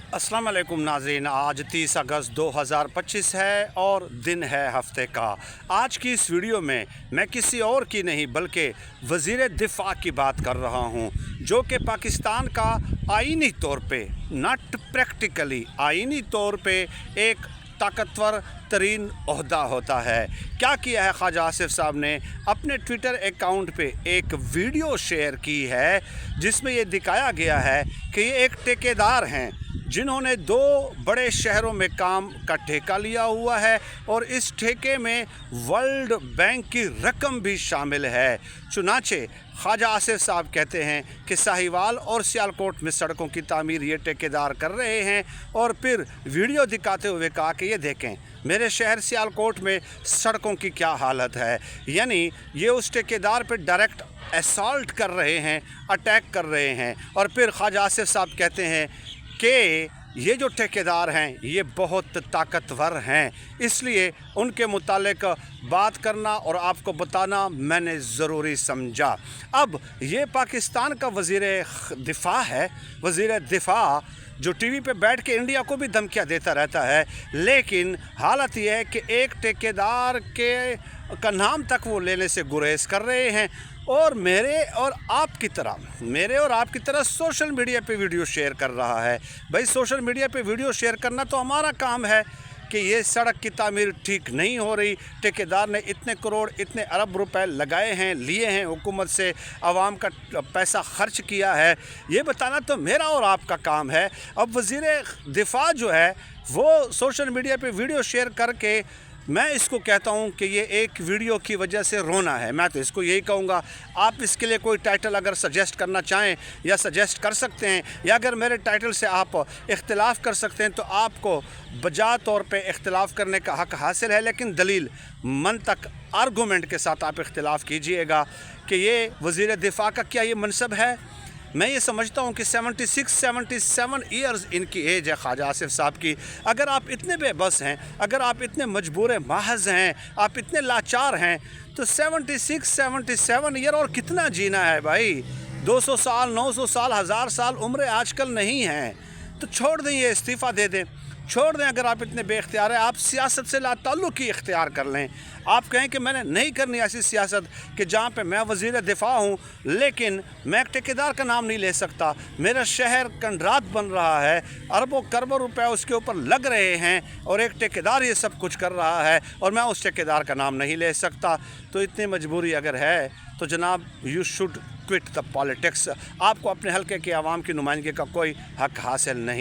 अस्सलाम वालेकुम नाज़रीन। आज 30 अगस्त 2025 है और दिन है हफ्ते का। आज की इस वीडियो में मैं किसी और की नहीं बल्कि वज़ीर दिफ़ा की बात कर रहा हूँ, जो कि पाकिस्तान का आईनी तौर पे, नॉट प्रैक्टिकली, आईनी तौर पे एक ताकतवर तरीन ओहदा होता है। क्या किया है ख्वाजा आसिफ साहब ने? अपने ट्विटर अकाउंट पे एक वीडियो शेयर की है जिसमें ये दिखाया गया है कि ये एक ठेकेदार हैं जिन्होंने 2 बड़े शहरों में काम का ठेका लिया हुआ है और इस ठेके में वर्ल्ड बैंक की रकम भी शामिल है। चुनाचे ख्वाजा आसिफ साहब कहते हैं कि साहिवाल और सियालकोट में सड़कों की तामीर ये ठेकेदार कर रहे हैं, और फिर वीडियो दिखाते हुए कहा कि ये देखें मेरे शहर सियालकोट में सड़कों की क्या हालत है। यानी ये उस ठेकेदार पर डायरेक्ट असॉल्ट कर रहे हैं, अटैक कर रहे हैं। और फिर ख्वाजा आसिफ साहब कहते हैं कि ये जो ठेकेदार हैं ये बहुत ताकतवर हैं, इसलिए उनके मुतालिक बात करना और आपको बताना मैंने ज़रूरी समझा। अब ये पाकिस्तान का वज़ीर दिफ़ा है, वज़ीर दिफ़ा जो टीवी पे बैठ के इंडिया को भी धमकियाँ देता रहता है, लेकिन हालत यह है कि एक ठेकेदार का नाम तक वो लेने से गुरेज कर रहे हैं। और मेरे और आपकी तरह सोशल मीडिया पे वीडियो शेयर कर रहा है। भाई सोशल मीडिया पे वीडियो शेयर करना तो हमारा काम है कि ये सड़क की तामीर ठीक नहीं हो रही, ठेकेदार ने इतने करोड़, इतने अरब रुपए लगाए हैं, लिए हैं, हुकूमत से आवाम का पैसा खर्च किया है, ये बताना तो मेरा और आपका काम है। अब वज़ीर दिफ़ा जो है वो सोशल मीडिया पे वीडियो शेयर करके, मैं इसको कहता हूँ कि ये एक वीडियो की वजह से रोना है। मैं तो इसको यही कहूँगा, आप इसके लिए कोई टाइटल अगर सजेस्ट करना चाहें या सजेस्ट कर सकते हैं, या अगर मेरे टाइटल से आप इख्तिलाफ़ कर सकते हैं तो आपको बजा तौर पे इख्तिलाफ़ करने का हक़ हासिल है, लेकिन दलील मंतक आर्गूमेंट के साथ आप इख्तिलाफ़ कीजिएगा कि ये वज़ीर दिफ़ा का क्या ये मनसब है। मैं ये समझता हूँ कि 76-77 ईयर्स इनकी एज है ख्वाजा आसिफ साहब की। अगर आप इतने बेबस हैं, अगर आप इतने मजबूर महज हैं, आप इतने लाचार हैं, तो 76-77 ईयर और कितना जीना है भाई। 200 साल, 900 साल, 1000 साल उम्र आजकल नहीं हैं, तो छोड़ दें, ये इस्तीफ़ा दे दें, छोड़ दें। अगर आप इतने बेख्तियार हैं, आप सियासत से लाताल्लुक़ ही इख्तियार कर लें। आप कहें कि मैंने नहीं करनी ऐसी सियासत कि जहाँ पे मैं वज़ीर दिफ़ा हूँ लेकिन मैं एक ठेकेदार का नाम नहीं ले सकता, मेरा शहर कंडरात बन रहा है, अरबों खरबों रुपए उसके ऊपर लग रहे हैं और एक ठेकेदार ये सब कुछ कर रहा है और मैं उस ठेकेदार का नाम नहीं ले सकता। तो इतनी मजबूरी अगर है तो जनाब you should quit the politics. आपको अपने हल्के के आवाम की नुमाइंदगी का कोई हक़ हासिल नहीं।